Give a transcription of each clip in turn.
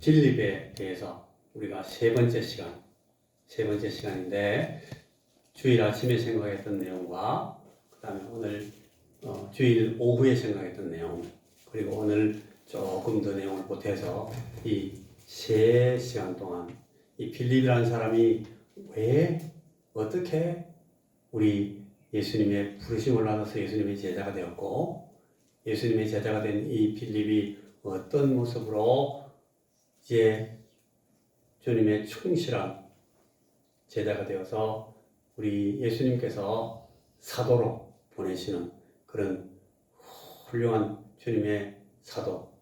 빌립에 대해서 우리가 세 번째 시간인데 주일 아침에 생각했던 내용과 그 다음에 오늘 주일 오후에 생각했던 내용 그리고 오늘 조금 더 내용을 보태서 이 세 시간 동안 이 빌립이라는 사람이 왜 어떻게 우리 예수님의 부르심을 받아서 예수님의 제자가 되었고 예수님의 제자가 된 이 빌립이 어떤 모습으로 이제 주님의 충실한 제자가 되어서 우리 예수님께서 사도로 보내시는 그런 훌륭한 주님의 사도.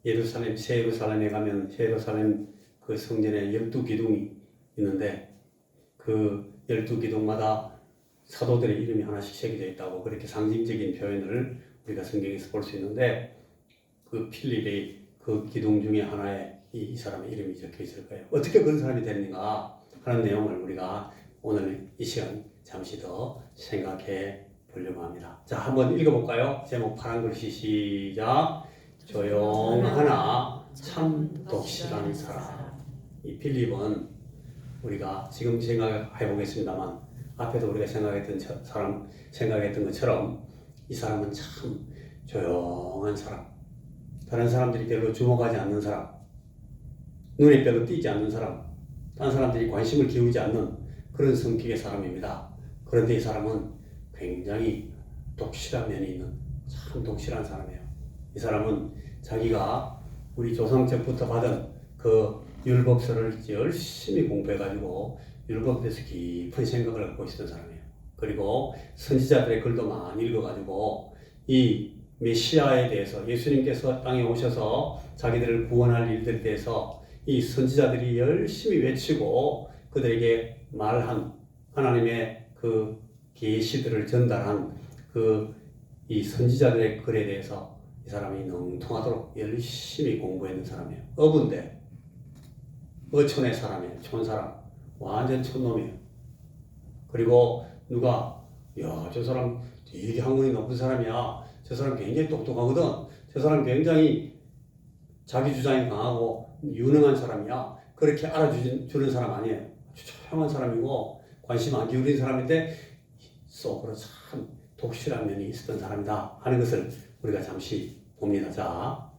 새 예루살렘에 가면 새 예루살렘 그 성전에 12기둥이 있는데 그 12기둥마다 사도들의 이름이 하나씩 새겨져 있다고 그렇게 상징적인 표현을 우리가 성경에서 볼 수 있는데 그 필립의 그 기둥 중에 하나에 이 사람의 이름이 적혀 있을 거예요. 어떻게 그런 사람이 됐는가 하는 내용을 우리가 오늘 이 시간 잠시 더 생각해 보려고 합니다. 자, 한번 읽어볼까요? 제목 파란 글씨 시작. 조용하나 참 독실한 사람. 이 필립은 우리가 지금 생각해 보겠습니다만 앞에도 우리가 생각했던 것처럼 이 사람은 참 조용한 사람. 다른 사람들이 별로 주목하지 않는 사람, 눈에 별로 띄지 않는 사람, 다른 사람들이 관심을 기울이지 않는 그런 성격의 사람입니다. 그런데 이 사람은 굉장히 독실한 면이 있는 참 독실한 사람이에요. 이 사람은 자기가 우리 조상 때부터 받은 그 율법서를 열심히 공부해가지고 율법에 대해서 깊은 생각을 갖고 있었던 사람이에요. 그리고 선지자들의 글도 많이 읽어가지고 이 메시아에 대해서 예수님께서 땅에 오셔서 자기들을 구원할 일들에 대해서 이 선지자들이 열심히 외치고 그들에게 말한 하나님의 그 계시들을 전달한 그 이 선지자들의 글에 대해서 이 사람이 능통하도록 열심히 공부했는 사람이에요. 어부인데 어촌의 사람이에요. 촌사람. 완전 촌놈이에요. 그리고 누가 저 사람 되게 학문이 높은 사람이야. 저 사람 굉장히 똑똑하거든. 저 사람 굉장히 자기 주장이 강하고 유능한 사람이야. 그렇게 알아주는 사람 아니에요. 아주 조용한 사람이고 관심 안 기울이는 사람인데 속으로 참 독실한 면이 있었던 사람이다 하는 것을 우리가 잠시 봅니다. 자,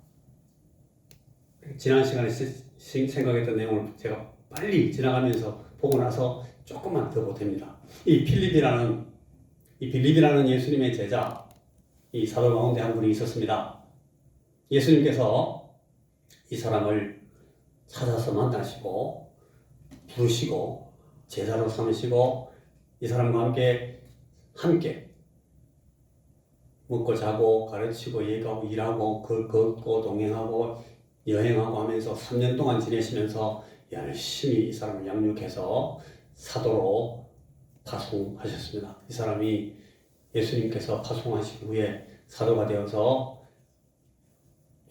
지난 시간에 생각했던 내용을 제가 빨리 지나가면서 보고 나서 조금만 더 보탭니다. 이 빌립이라는 예수님의 제자, 이 사도 가운데 한 분이 있었습니다. 예수님께서 이 사람을 찾아서 만나시고 부르시고 제자로 삼으시고 이 사람과 함께 먹고 자고 가르치고 얘기하고 일하고 걷고 동행하고 여행하고 하면서 3년 동안 지내시면서 열심히 이 사람을 양육해서 사도로 파송하셨습니다. 이 사람이 예수님께서 파송하신 후에 사도가 되어서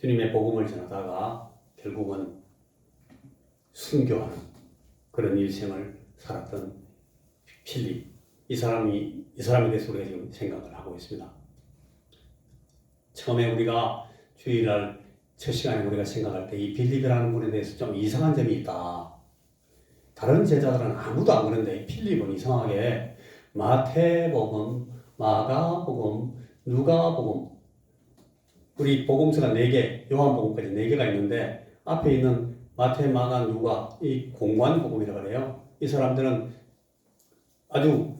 주님의 복음을 전하다가 결국은 순교하는 그런 일생을 살았던 필립. 이 사람에 대해서 우리가 지금 생각을 하고 있습니다. 처음에 우리가 주일날 첫 시간에 우리가 생각할 때 이 빌립이라는 분에 대해서 좀 이상한 점이 있다. 다른 제자들은 아무도 안 그런데 이 필립은 이상하게 마태복음, 마가복음, 누가복음 우리 복음서가 4개, 요한복음까지 4개가 있는데 앞에 있는 마태, 마가, 누가 이 공관복음이라고 그래요. 이 사람들은 아주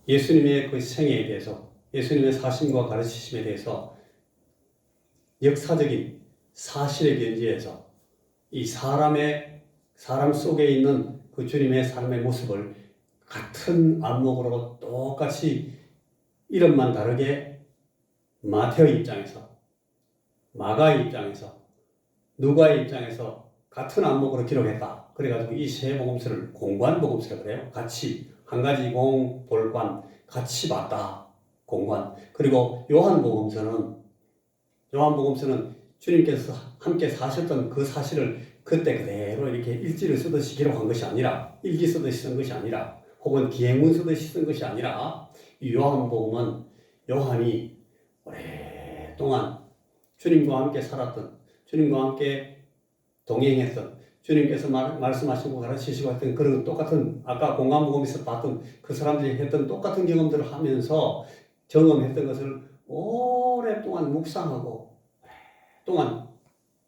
예수님의 그 생애에 대해서 예수님의 사심과 가르치심에 대해서 역사적인 사실에 견지해서 이 사람 속에 있는 그 주님의 삶의 모습을 같은 안목으로 똑같이 이름만 다르게 마태의 입장에서 마가의 입장에서 누가의 입장에서 같은 안목으로 기록했다. 그래가지고 이 세 복음서를 공관복음서라고 그래요. 같이 한 가지 볼관 같이 봤다. 공관. 그리고 요한복음서는 주님께서 함께 사셨던 그 사실을 그때 그대로 이렇게 일지를 쓰듯이 기록한 것이 아니라 일기 쓰듯이 쓴 것이 아니라 혹은 기행문 쓰듯이 쓴 것이 아니라 이 요한복음은 요한이 오랫동안 주님과 함께 살았던, 주님과 함께 동행했던, 주님께서 말씀하시고 가르치시고 했던 그런 똑같은 아까 공간복음에서 봤던 그 사람들이 했던 똑같은 경험들을 하면서 경험했던 것을 오랫동안 묵상하고 오랫동안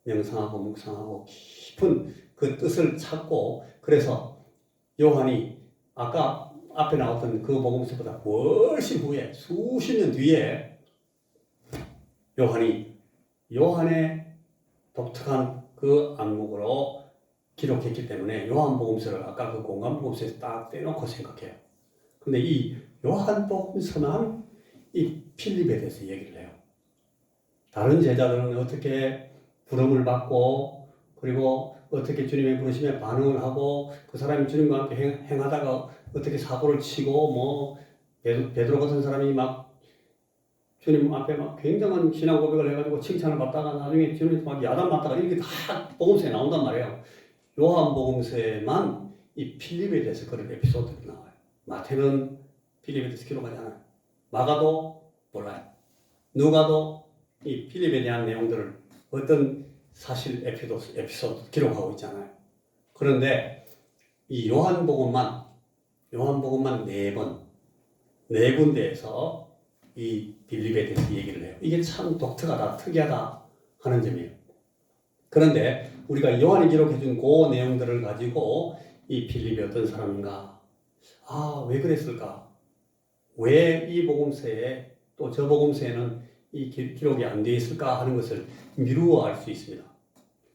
명상하고 묵상하고 깊은 그 뜻을 찾고 그래서 요한이 아까 앞에 나왔던 그 복음서보다 훨씬 후에 수십 년 뒤에 요한의 독특한 그 안목으로 기록했기 때문에 요한복음서를 아까 그 공간복음서에 딱 떼놓고 생각해요. 근데 이 요한복음서만 이 필립에 대해서 얘기를 해요. 다른 제자들은 어떻게 부름을 받고 그리고 어떻게 주님의 부르심에 반응을 하고 그 사람이 주님과 함께 행하다가 어떻게 사고를 치고 뭐 베드로 같은 사람이 막 주님 앞에 막 굉장한 신앙 고백을 해가지고 칭찬을 받다가 나중에 주님 막 야단 맞다가 이렇게 다 복음서에 나온단 말이에요. 요한복음서에만 이 필립에 대해서 그런 에피소드가 나와요. 마태는 필립에 대해서 기록하지 않아요. 마가도 몰라요. 누가도 이 필립에 대한 내용들을 어떤 사실 에피소드 기록하고 있잖아요. 그런데 이 요한복음만 네 군데에서 이 빌립에 대해서 얘기를 해요. 이게 참 독특하다, 특이하다 하는 점이에요. 그런데 우리가 요한이 기록해준 그 내용들을 가지고 이 빌립이 어떤 사람인가? 왜 그랬을까? 왜 이 복음서에 또 저 복음서에는 이 기록이 안 되어 있을까 하는 것을 미루어 알 수 있습니다.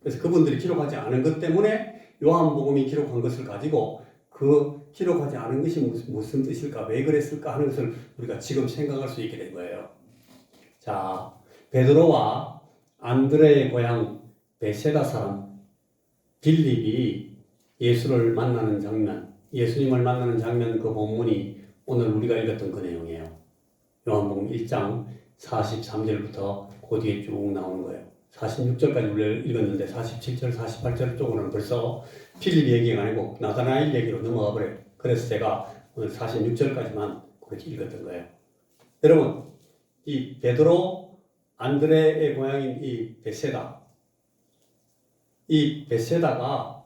그래서 그분들이 기록하지 않은 것 때문에 요한복음이 기록한 것을 가지고 그 기록하지 않은 것이 무슨 뜻일까? 왜 그랬을까? 하는 것을 우리가 지금 생각할 수 있게 된 거예요. 자, 베드로와 안드레의 고향 베세다 사람 빌립이 예수님을 만나는 장면 그 본문이 오늘 우리가 읽었던 그 내용이에요. 요한복음 1장 43절부터 그 뒤에 쭉 나오는 거예요. 46절까지 우리가 읽었는데 47절, 48절 쪽으로는 벌써 필립 얘기가 아니고 나다나엘 얘기로 넘어가 버려요. 그래서 제가 오늘 46절까지만 그렇게 읽었던 거예요. 여러분, 이 베드로, 안드레의 고향인 이 베세다가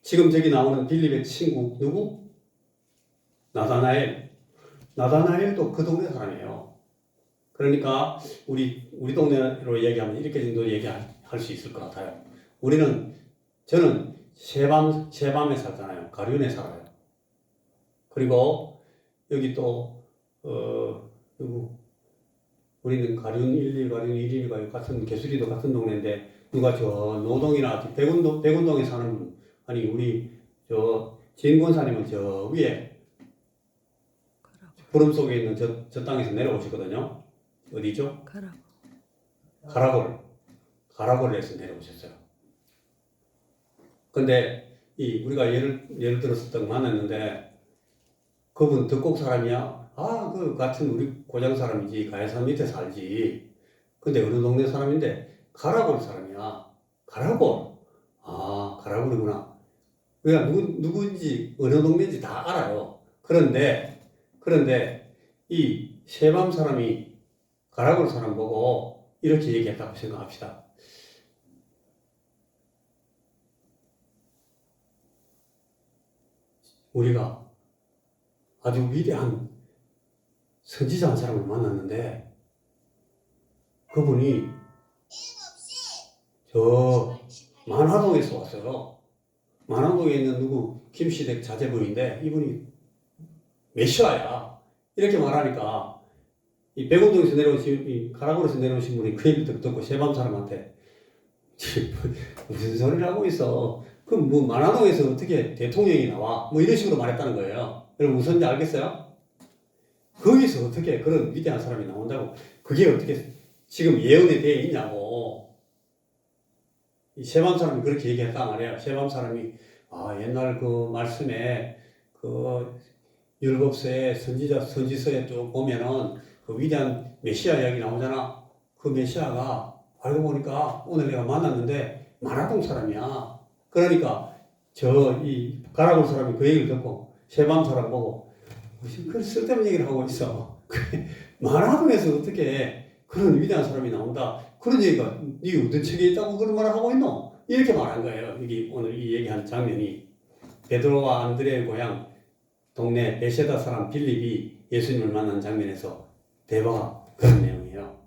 지금 저기 나오는 빌립의 친구 누구? 나다나엘도 그 동네 사람이에요. 그러니까 우리 동네로 얘기하면 이렇게 정도 얘기할 수 있을 것 같아요. 저는 세밤에 살잖아요. 가륜에 살아요. 그리고 여기 또 누구? 우리는 가륜 1, 2, 가륜 1, 2가 같은 개수리도 같은 동네인데 누가 저 노동이나 백운동에 사는 분 아니 우리 저 진권사님은 저 위에 구름 속에 있는 저 땅에서 내려오시거든요. 어디죠? 가라골에서 내려오셨어요. 근데 우리가 예를 들어서 딱 만났는데 그분 덕곡 사람이야? 그 같은 우리 고장 사람이지 가야산 밑에 살지. 근데 어느 동네 사람인데 가라골 사람이야. 가라골이구나. 우리가 누군지 어느 동네인지 다 알아요. 그런데 이 세밤 사람이 가라골 사람 보고 이렇게 얘기했다고 생각합시다. 우리가 아주 위대한 선지자 한 사람을 만났는데 그분이 저 만화동에서 왔어요. 만화동에 있는 누구 김시댁 자제분인데 이분이 메시아야. 이렇게 말하니까 이 백운동에서 내려오신 가라골에서 내려오신 분이 그 얘기를 듣고 세밤 사람한테 무슨 소리를 하고 있어. 그럼 뭐 만화동에서 어떻게 대통령이 나와? 뭐 이런 식으로 말했다는 거예요. 여러분 무슨지 알겠어요? 거기서 어떻게 그런 위대한 사람이 나온다고 그게 어떻게 지금 예언에 대해 있냐고. 이 세밤 사람이 그렇게 얘기했단 말이에요. 세밤 사람이 옛날 그 말씀에 그 율법서에 선지서에 쭉 보면은 그 위대한 메시아 이야기 나오잖아. 그 메시아가 알고 보니까 오늘 내가 만났는데 만화동 사람이야. 그러니까 이 가라골 사람이 그 얘기를 듣고 세밤 사람 보고 무슨 그 쓸데없는 얘기를 하고 있어. 만화동에서 어떻게 그런 위대한 사람이 나온다. 그런 얘기가 네 어떤 책에 있다고 그런 말을 하고 있노? 이렇게 말한 거예요. 여기 오늘 이 얘기한 장면이 베드로와 안드레의 고향 동네 베세다 사람 빌립이 예수님을 만난 장면에서 대화가 그런 내용이에요.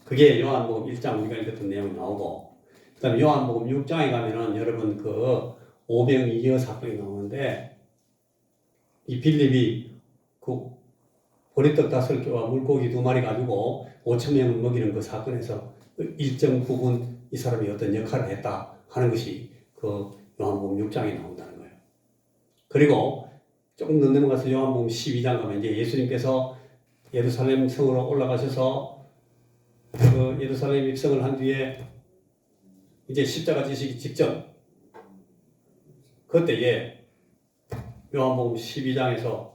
그게 요한복음 1장 우리가 읽었던 내용이 나오고, 그 다음에 요한복음 6장에 가면은 여러분 그 오병이어 사건이 나오는데, 이 빌립이 그 보리떡 5개와 물고기 2마리 가지고 5,000명을 먹이는 그 사건에서 일정 부분 이 사람이 어떤 역할을 했다 하는 것이 그 요한복음 6장에 나온다는 거예요. 그리고 조금 더 넘어가서 요한복음 12장 가면 이제 예수님께서 예루살렘 성으로 올라가셔서 그 예루살렘 입성을 한 뒤에 이제 십자가 지시기 직전 그때에 요한복음 12장에서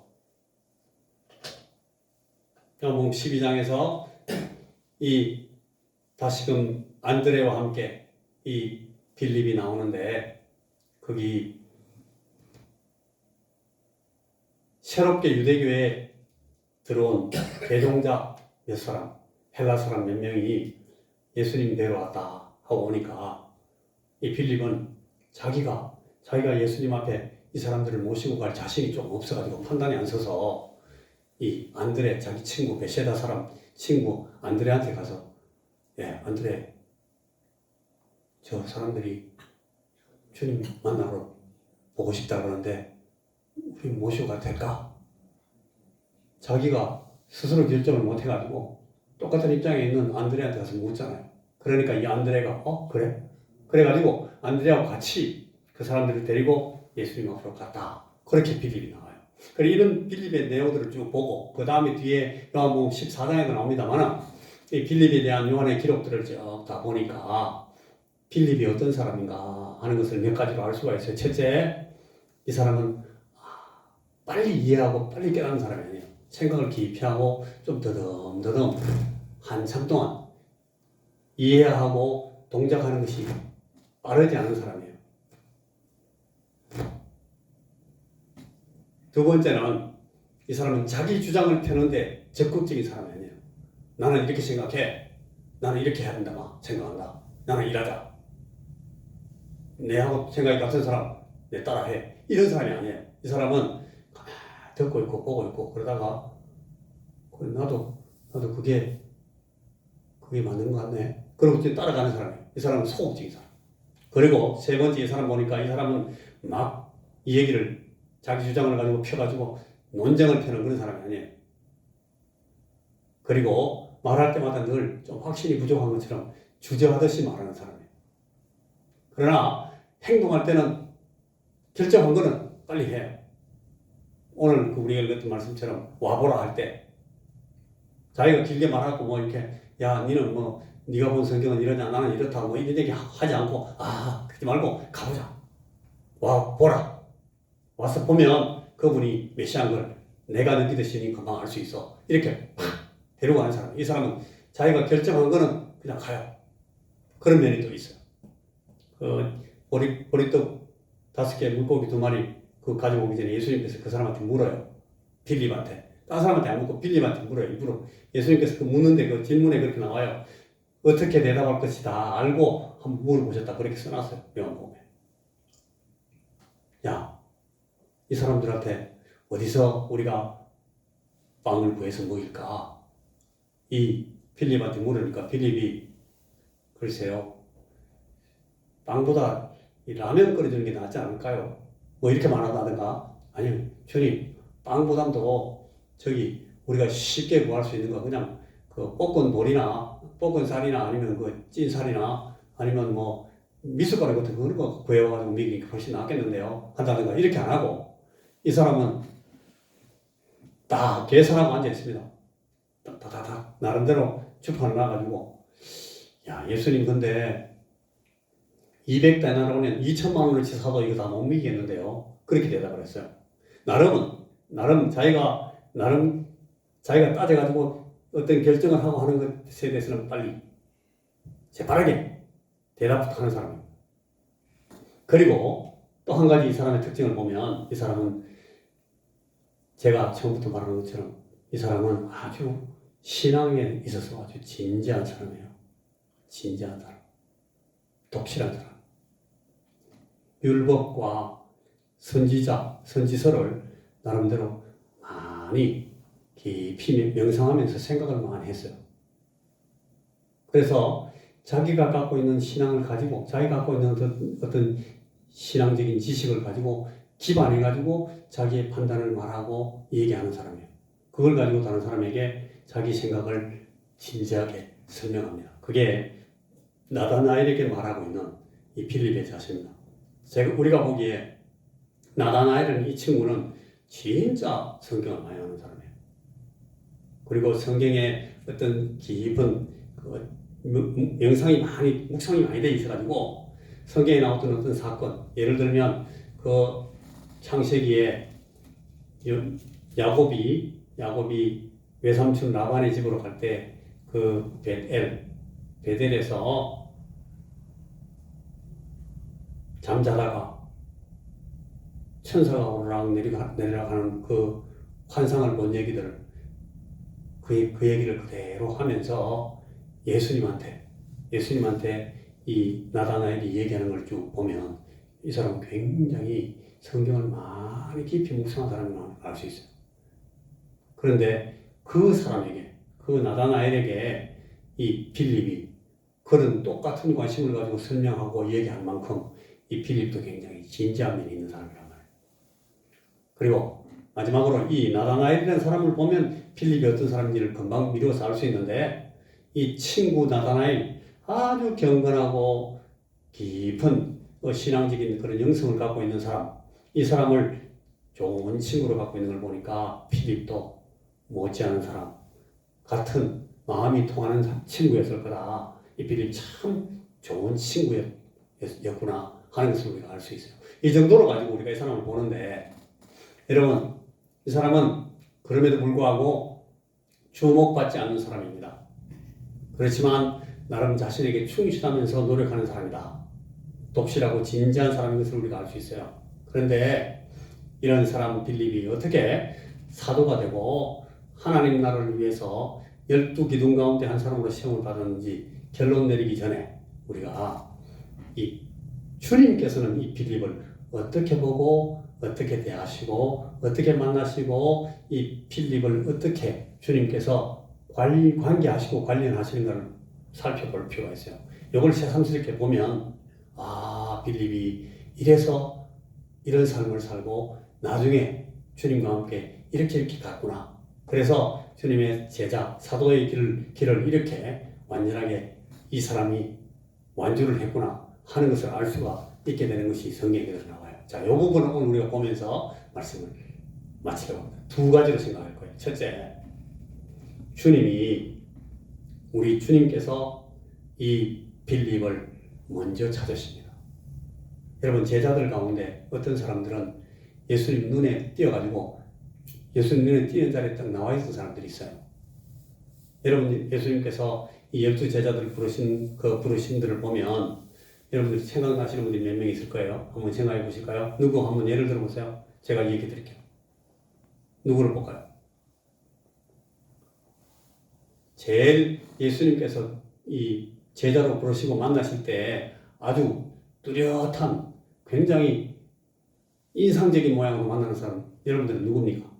이 다시금 안드레와 함께 이 빌립이 나오는데, 거기 새롭게 유대교에 들어온 개종자 몇 사람, 헬라 사람 몇 명이 예수님 뵈러 왔다 하고 오니까 이 빌립은 자기가 예수님 앞에 이 사람들을 모시고 갈 자신이 좀 없어가지고 판단이 안 서서 이 안드레, 자기 친구 베세다 사람 친구 안드레한테 가서, 안드레, 저 사람들이 주님 만나러 보고 싶다 그러는데 우리 모시고 가도 될까? 자기가 스스로 결정을 못 해가지고 똑같은 입장에 있는 안드레한테 가서 묻잖아요. 그러니까 이 안드레가 그래? 그래가지고 안드레하고 같이 그 사람들을 데리고 예수님 앞으로 갔다. 그렇게 빌립이 나와요. 그리고 이런 빌립의 내용들을 쭉 보고 그 다음에 뒤에 요한복음 14장에도 나옵니다만, 이 빌립에 대한 요한의 기록들을 쭉 다 보니까 빌립이 어떤 사람인가 하는 것을 몇 가지로 알 수가 있어요. 첫째, 이 사람은 빨리 이해하고 빨리 깨닫는 사람이 아니에요. 생각을 깊이 하고 좀 더듬더듬 한참 동안 이해하고 동작하는 것이 빠르지 않은 사람이에요. 두 번째는 이 사람은 자기 주장을 펴는데 적극적인 사람이 아니에요. 나는 이렇게 생각해. 나는 이렇게 해야 된다. 생각한다. 나는 일하자. 내하고 생각이 같은 사람 내 따라해. 이런 사람이 아니에요. 이 사람은 듣고 있고 보고 있고 그러다가 나도 그게 맞는 것 같네. 그러고 이제 따라가는 사람이에요. 이 사람은 소극적인 사람. 그리고 세 번째 이 사람 보니까 이 사람은 막 이 얘기를 자기 주장을 가지고 펴가지고 논쟁을 펴는 그런 사람이 아니에요. 그리고 말할 때마다 늘 좀 확신이 부족한 것처럼 주저하듯이 말하는 사람이에요. 그러나 행동할 때는 결정한 거는 빨리 해요. 오늘 우리가 읽었던 말씀처럼 와보라 할 때 자기가 길게 말하고 뭐 이렇게 야 니는 뭐 네가 본 성경은 이러냐 나는 이렇다고 뭐 이런 얘기 하지 않고 그러지 말고 가보자. 와 보라. 와서 보면 그분이 메시아인 걸 내가 느끼듯이 금방 알 수 있어. 이렇게 데리고 가는 사람. 이 사람은 자기가 결정한 거는 그냥 가요. 그런 면이 또 있어요. 보리떡 5개 물고기 2마리 그거 가지고 오기 전에 예수님께서 그 사람한테 물어요. 빌립한테. 다른 사람한테 안 묻고 빌립한테 물어요. 일부러. 예수님께서 그 묻는데 그 질문에 그렇게 나와요. 어떻게 대답할 것이다 알고 한번 물어보셨다. 그렇게 써놨어요. 요한복음에. 야, 이 사람들한테 어디서 우리가 빵을 구해서 먹일까? 이 빌립한테 물으니까 빌립이 글쎄요. 빵보다 이 라면 끓여주는 게 낫지 않을까요? 뭐 이렇게 말한다든가 아니요 주님 빵보다도 저기 우리가 쉽게 구할 수 있는 거 그냥 그 볶은 돌이나 볶은 살이나 아니면 그 찐 살이나 아니면 뭐 미숫가루 같은 그런 거 구해와가지고 먹이니까 훨씬 낫겠는데요 한다든가 이렇게 안 하고 이 사람은 딱 계산하고 앉아 있습니다. 딱딱딱 나름대로 주판을 놔가지고 야 예수님 근데 200데나리온은 2천만 원어치 사도 이거 다 못 먹이겠는데요. 그렇게 대답을 했어요. 나름 자기가 따져가지고 어떤 결정을 하고 하는 것에 대해서는 빨리 재빠르게 대답하는 사람입니다. 그리고 또 한 가지 이 사람의 특징을 보면 이 사람은 제가 처음부터 말한 것처럼 이 사람은 아주 신앙에 있어서 아주 진지한 사람이에요. 진지한 사람. 독실한 사람. 율법과 선지서를 나름대로 많이 깊이 명상하면서 생각을 많이 했어요. 그래서 자기가 갖고 있는 신앙을 가지고, 자기가 갖고 있는 어떤 신앙적인 지식을 가지고 기반해가지고 자기의 판단을 말하고 얘기하는 사람이에요. 그걸 가지고 다른 사람에게 자기 생각을 진지하게 설명합니다. 그게 나다나엘에게 말하고 있는 이 빌립의 자세입니다. 우리가 보기에 나다나엘은, 이 친구는 진짜 성경을 많이 아는 사람이에요. 그리고 성경에 어떤 깊은 묵상이 많이 돼 있어가지고 성경에 나왔던 어떤 사건, 예를 들면 그 창세기에 야곱이 외삼촌 라반의 집으로 갈 때 그 베델에서 잠자다가 천사가 오르락 내려가는 그 환상을 본 얘기들을 그 얘기를 그대로 하면서 예수님한테 이 나다나엘이 얘기하는 걸 쭉 보면 이 사람은 굉장히 성경을 많이 깊이 묵상한 사람이라는 걸 알 수 있어요. 그런데 그 사람에게, 그 나다나엘에게 이 빌립이 그런 똑같은 관심을 가지고 설명하고 얘기할 만큼 이 빌립도 굉장히 진지한 면이 있는 사람이란 말이에요. 그리고 마지막으로 이 나다나엘이라는 사람을 보면 빌립이 어떤 사람인지를 금방 미루어서 알 수 있는데, 이 친구 나다나엘, 아주 경건하고 깊은 신앙적인 그런 영성을 갖고 있는 사람, 이 사람을 좋은 친구로 갖고 있는 걸 보니까 필립도 못지않은 사람, 같은 마음이 통하는 친구였을 거다. 이 필립 참 좋은 친구였구나 하는 것을 우리가 알 수 있어요. 이 정도로 가지고 우리가 이 사람을 보는데, 여러분, 이 사람은 그럼에도 불구하고 주목받지 않는 사람입니다. 그렇지만 나름 자신에게 충실하면서 노력하는 사람이다. 독실하고 진지한 사람인 것을 우리가 알 수 있어요. 그런데 이런 사람 빌립이 어떻게 사도가 되고 하나님 나라를 위해서 12기둥 가운데 한 사람으로 시험을 받았는지 결론 내리기 전에 우리가 이 주님께서는 이 빌립을 어떻게 보고 어떻게 대하시고 어떻게 만나시고 이 빌립을 어떻게 주님께서 관계하시고 관련하시는가를 살펴볼 필요가 있어요. 이걸 새삼스럽게 보면 빌립이 이래서 이런 삶을 살고 나중에 주님과 함께 이렇게 갔구나. 그래서 주님의 제자, 사도의 길을 이렇게 완전하게 이 사람이 완주를 했구나 하는 것을 알 수가 있게 되는 것이 성경에서 나와요. 자, 이 부분을 오늘 우리가 보면서 말씀을 마치려고 합니다. 두 가지로 생각할 거예요. 첫째, 우리 주님께서 이 빌립을 먼저 찾으십니다. 여러분, 제자들 가운데 어떤 사람들은 예수님 눈에 띄어가지고 예수님 눈에 띄는 자리에 딱 나와 있는 사람들이 있어요. 여러분, 예수님께서 이 12제자들을 부르신들을 보면 여러분들 생각나시는 분들이 몇 명 있을 거예요. 한번 생각해 보실까요? 누구 한번 예를 들어 보세요. 제가 얘기해 드릴게요. 누구를 볼까요? 제일 예수님께서 이 제자로 부르시고 만나실 때 아주 뚜렷한 굉장히 인상적인 모양으로 만나는 사람, 여러분들은 누굽니까?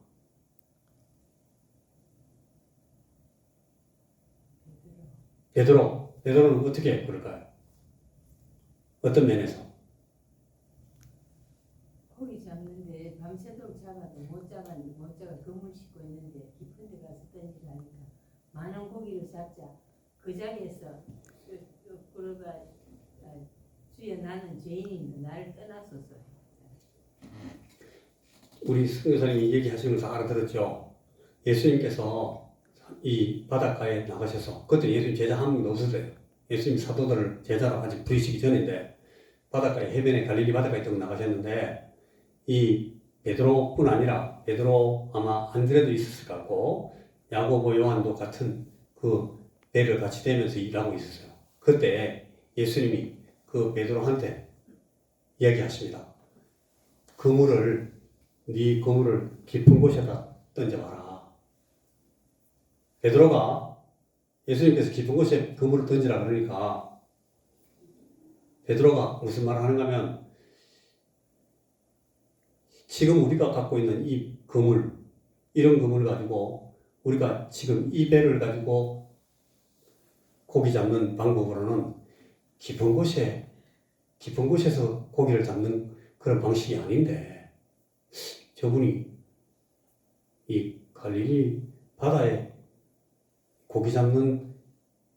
베드로는 어떻게 그럴까요? 어떤 면에서? 고기 잡는데 밤새도록 잡아도 못 잡아 그물 싣고 있는데 깊은 데 가서 던지라니까 많은 고기를 잡자. 그 자리에서 그러가 주여 나는 죄인인데 나를 떠나소서. 우리 선교사님이 얘기하시는 걸 다 알아들었죠? 예수님께서 이 바닷가에 나가셔서, 그때 예수님 제자 한 명도 없었어요. 예수님 사도들을 제자로 아직 부르시기 전인데 바닷가에, 해변에 갈릴리 바닷가에 딱 나가셨는데 이 베드로뿐 아니라 베드로 아마 안드레도 있었을 것 같고 야고보 요한도 같은 그 배를 같이 대면서 일하고 있었어요. 그때 예수님이 그 베드로한테 이야기하십니다. 네 그물을 깊은 곳에다 던져봐라. 베드로가 예수님께서 깊은 곳에 그물을 던지라 그러니까 베드로가 무슨 말을 하는가 하면 지금 우리가 갖고 있는 이 그물, 이런 그물을 가지고 우리가 지금 이 배를 가지고 고기 잡는 방법으로는 깊은 곳에서 고기를 잡는 그런 방식이 아닌데 저분이 이 갈릴리 바다에 고기 잡는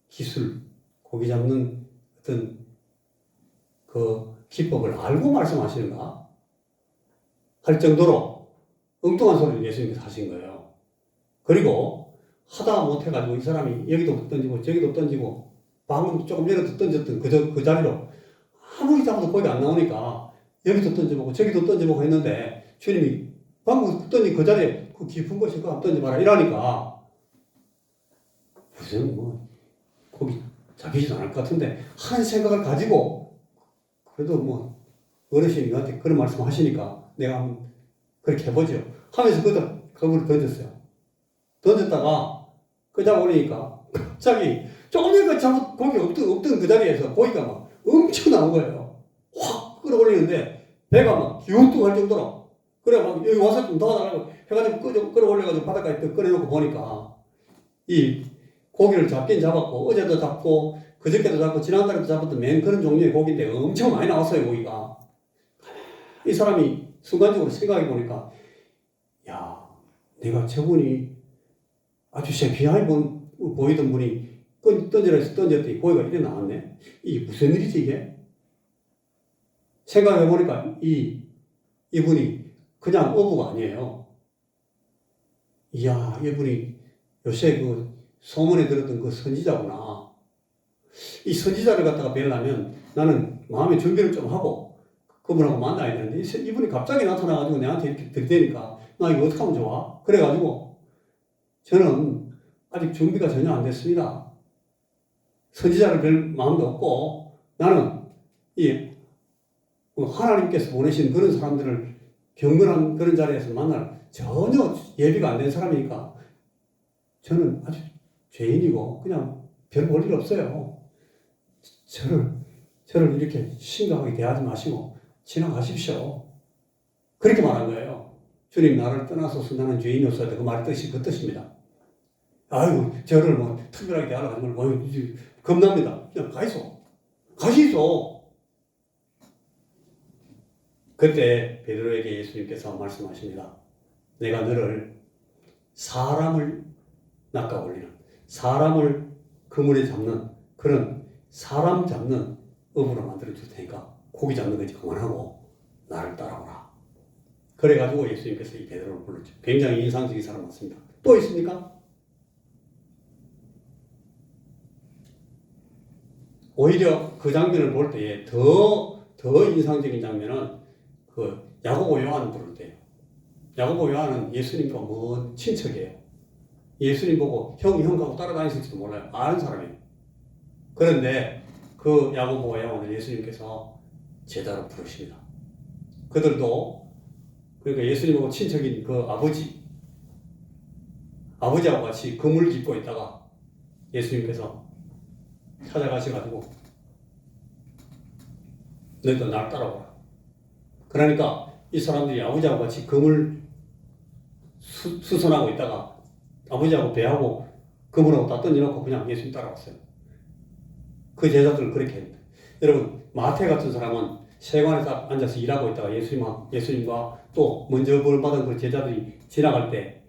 기술, 고기 잡는 어떤 그 기법을 알고 말씀하시는가 할 정도로 엉뚱한 소리를 예수님께서 하신 거예요. 그리고 하다 못해가지고 이 사람이 여기도 던지고 저기도 던지고 방금 조금 전에도 던졌던 그 자리로 아무리 잡아도 거기 안 나오니까 여기도 던져보고 저기도 던져보고 했는데 주님이 방금 던진 그 자리에 그 깊은 곳에 그거 한번 던져봐라 이러니까 무슨 뭐 거기 잡히지도 않을 것 같은데 하는 생각을 가지고 그래도 뭐 어르신이 나한테 그런 말씀 하시니까 내가 한번 그렇게 해보죠 하면서 그걸 던졌어요. 던졌다가 그 잡아올리니까 갑자기 조금 전에 거기 없던 그 자리에서 고기가 막 엄청 나온 거예요. 확 끌어올리는데 배가 막 기운뚱할 정도로 그래 막 여기 와서 좀 도와달라고 해가지고 끌어올려가지고 바닷가에 또 꺼내놓고 보니까 이 고기를 잡긴 잡았고 어제도 잡고 그저께도 잡고 지난달에도 잡았던 맨 그런 종류의 고기인데 엄청 많이 나왔어요 고기가. 이 사람이 순간적으로 생각해 보니까 야 내가 저분이 아주 셰피하게 보이던 분이 던지라 해서 던졌더니 고기가 이래 나왔네. 이게 무슨 일이지 이게? 생각해 보니까 이분이 그냥 어부가 아니에요. 이야 이분이 요새 그 소문에 들었던 그 선지자구나. 이 선지자를 갖다가 뵈려면 나는 마음의 준비를 좀 하고 그분하고 만나야 되는데 이분이 갑자기 나타나가지고 내한테 이렇게 들이대니까 나 이거 어떻게 하면 좋아? 그래가지고 저는 아직 준비가 전혀 안 됐습니다. 선지자를 뵐 마음도 없고 나는 이 하나님께서 보내신 그런 사람들을 경건한 그런 자리에서 만날 전혀 예비가 안 된 사람이니까 저는 아주 죄인이고 그냥 별 볼 일 없어요. 저를 이렇게 심각하게 대하지 마시고 지나가십시오. 그렇게 말한 거예요. 주님 나를 떠나소서 나는 죄인이었어야 돼. 그 말의 뜻이 그 뜻입니다. 아이고 저를 뭐 특별하게 대하라고 하는 걸 뭐 겁납니다. 그냥 가시소. 그때 베드로에게 예수님께서 말씀하십니다. 내가 너를 사람을 낚아 올리는 사람을 그물에 잡는 그런 사람 잡는 업으로 만들어 줄 테니까 고기 잡는 거 이제 그만하고 나를 따라오라. 그래가지고 예수님께서 이 베드로를 불렀죠. 굉장히 인상적인 사람 맞습니다. 또 있습니까? 오히려 그 장면을 볼 때에 더 인상적인 장면은 그 야고보 요한 부를 때예요. 야고보 요한은 예수님과 먼 친척이에요. 예수님 보고 형하고 따라다녔을지도 몰라요. 아는 사람이에요. 그런데 그 야고보와 요한을 예수님께서 제자로 부르십니다. 그들도 그러니까 예수님하고 친척인 그 아버지하고 같이 그물 깃고 있다가 예수님께서 찾아가셔가지고 너희도 날 따라오라. 그러니까 이 사람들이 아버지하고 같이 그물 수선하고 있다가 아버지하고 배하고 그물하고 다 던져놓고 그냥 예수님 따라왔어요. 그 제자들은 그렇게 했는데 여러분 마태 같은 사람은 세관에 딱 앉아서 일하고 있다가 예수님과 또 먼저 벌 받은 그 제자들이 지나갈 때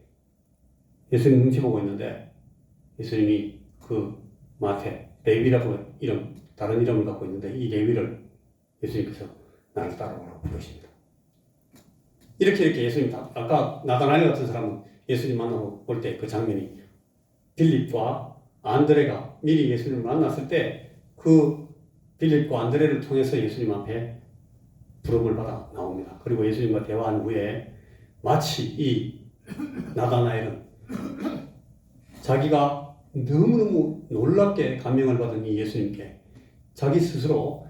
예수님 눈치 보고 있는데 예수님이 그 마태 레위라고 다른 이름을 갖고 있는데 이 레위를 예수님께서 나를 따라오라고 부르십니다. 이렇게 예수님 아까 나다나엘 같은 사람은 예수님 만나고 올 때 그 장면이 빌립과 안드레가 미리 예수님을 만났을 때 그 빌립과 안드레를 통해서 예수님 앞에 부름을 받아 나옵니다. 그리고 예수님과 대화한 후에 마치 이 나다나엘은 자기가 너무너무 놀랍게 감명을 받은 이 예수님께 자기 스스로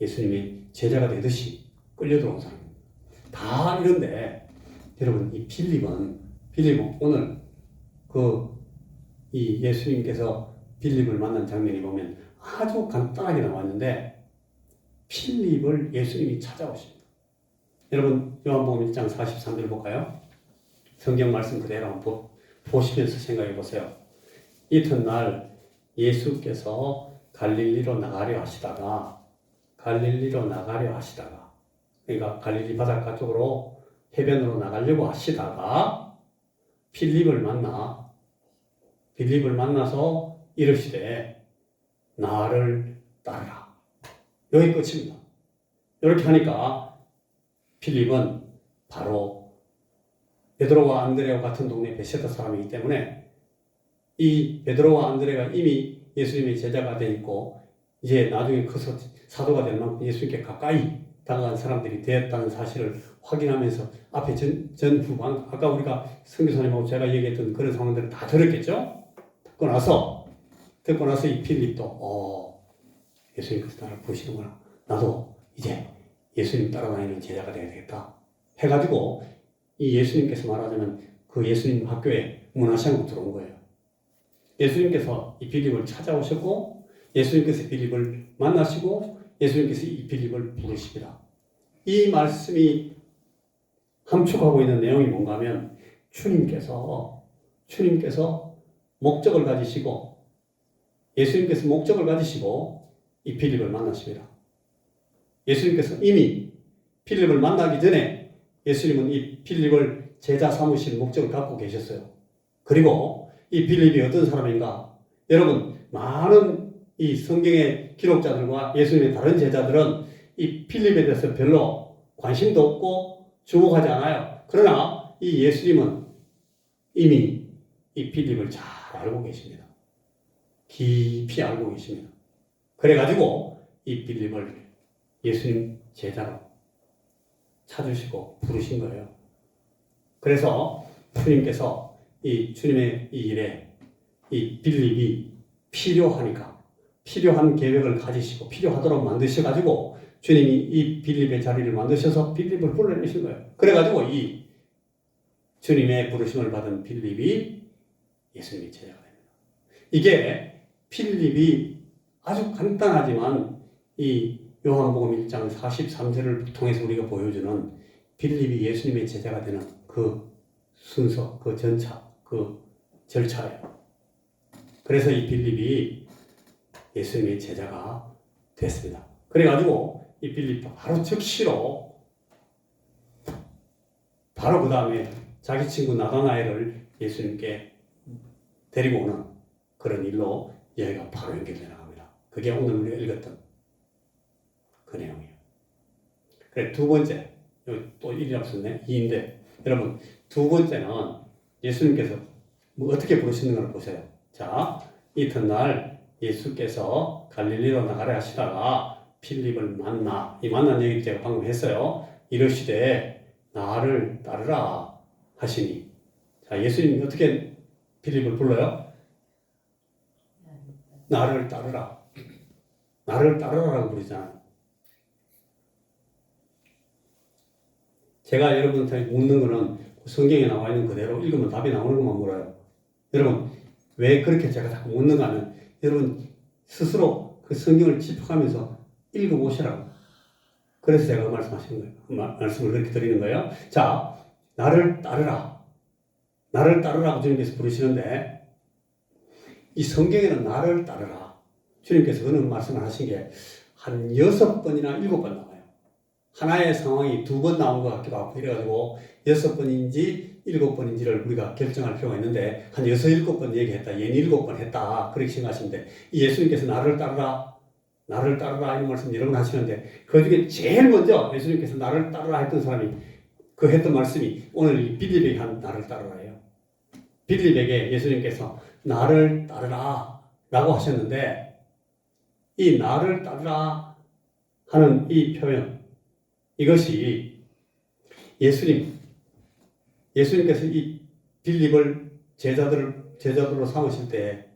예수님의 제자가 되듯이 끌려들어온 사람입니다. 다 이런데 여러분 이 빌립은 오늘 그 이 예수님께서 빌립을 만난 장면이 보면 아주 간단하게 나왔는데 필립을 예수님이 찾아오십니다. 여러분 요한복음 1장 43절 볼까요? 성경 말씀 그대로 한번 보시면서 생각해 보세요. 이튿날 예수께서 갈릴리로 나가려 하시다가 그러니까 갈릴리 바닷가 쪽으로 해변으로 나가려고 하시다가 빌립을 만나서 이르시되 나를 따르라. 여기 끝입니다. 이렇게 하니까 빌립은 바로 베드로와 안드레와 같은 동네 베세다 사람이기 때문에 이 베드로와 안드레가 이미 예수님의 제자가 돼 있고 이제 나중에 커서 사도가 될 만큼 예수님께 가까이 다가간 사람들이 되었다는 사실을 확인하면서 앞에 전후방 아까 우리가 선교사님하고 제가 얘기했던 그런 상황들을 다 들었겠죠? 듣고 나서 이 필립도 예수님께서 나를 부르시는구나. 나도 이제 예수님 따라다니는 제자가 되어야 되겠다. 해가지고 이 예수님께서 말하자면 그 예수님 학교에 문화생으로 들어온 거예요. 예수님께서 이 빌립을 찾아오셨고 예수님께서 빌립을 만나시고 예수님께서 이 빌립을 부르십니다. 이 말씀이 함축하고 있는 내용이 뭔가 하면 주님께서 목적을 가지시고 예수님께서 목적을 가지시고 이 빌립을 만나십니다. 예수님께서 이미 빌립을 만나기 전에 예수님은 이 빌립을 제자 삼으실 목적을 갖고 계셨어요. 그리고 이 빌립이 어떤 사람인가? 여러분, 많은 이 성경의 기록자들과 예수님의 다른 제자들은 이 빌립에 대해서 별로 관심도 없고 주목하지 않아요. 그러나 이 예수님은 이미 이 빌립을 잘 알고 계십니다. 깊이 알고 계십니다. 그래가지고 이 빌립을 예수님 제자로 찾으시고 부르신 거예요. 그래서 주님께서 이 주님의 이 일에 이 빌립이 필요한 계획을 가지시고 필요하도록 만드셔가지고 주님이 이 빌립의 자리를 만드셔서 빌립을 불러내신 거예요. 그래가지고 이 주님의 부르심을 받은 빌립이 예수님의 제자가 됩니다. 이게 빌립이 아주 간단하지만 이 요한복음 1장 43절을 통해서 우리가 보여주는 빌립이 예수님의 제자가 되는 그 순서, 그 전차, 그 절차예요. 그래서 이 빌립이 예수님의 제자가 됐습니다. 그래가지고 이 빌립도 바로 즉시로 바로 그 다음에 자기 친구 나다나엘을 예수님께 데리고 오는 그런 일로 여기가 바로 연결되어 나갑니다. 그게 오늘 우리가 읽었던 그 내용이에요. 그래, 두 번째, 여기 또 1이 없었네. 2인데, 여러분, 두 번째는 예수님께서 뭐 어떻게 부르시는가를 보세요. 자, 이튿날 예수께서 갈릴리로 나가려 하시다가 필립을 만나, 이 만난 얘기 제가 방금 했어요. 이르시되 나를 따르라 하시니. 자, 예수님이 어떻게 필립을 불러요? 나를 따르라. 나를 따르라라고 부르잖아요. 제가 여러분한테 묻는 거는 성경에 나와 있는 그대로 읽으면 답이 나오는 것만 물어요. 여러분, 왜 그렇게 제가 자꾸 묻는가 하면 여러분 스스로 그 성경을 짚어가면서 읽어보시라고. 그래서 제가 그 말씀하시는 거예요. 말씀을 그렇게 드리는 거예요. 자, 나를 따르라. 나를 따르라고 주님께서 부르시는데 이 성경에는 나를 따르라. 주님께서 그런 말씀을 하신 게 한 6번이나 7번 나와요. 하나의 상황이 2번 나온 것 같기도 하고 이래가지고 6번인지 7번인지를 우리가 결정할 필요가 있는데 한 6, 7번 얘기했다. 얘는 7번 했다. 그렇게 생각하시는데 이 예수님께서 나를 따르라 이런 말씀 여러 번 하시는데 그 중에 제일 먼저 예수님께서 나를 따르라 했던 사람이 그 했던 말씀이 오늘 이 빌립에게 한 나를 따르라예요. 빌립에게 예수님께서 나를 따르라 라고 하셨는데 이 나를 따르라 하는 이 표현 이것이 예수님께서 이 빌립을 제자들로 삼으실 때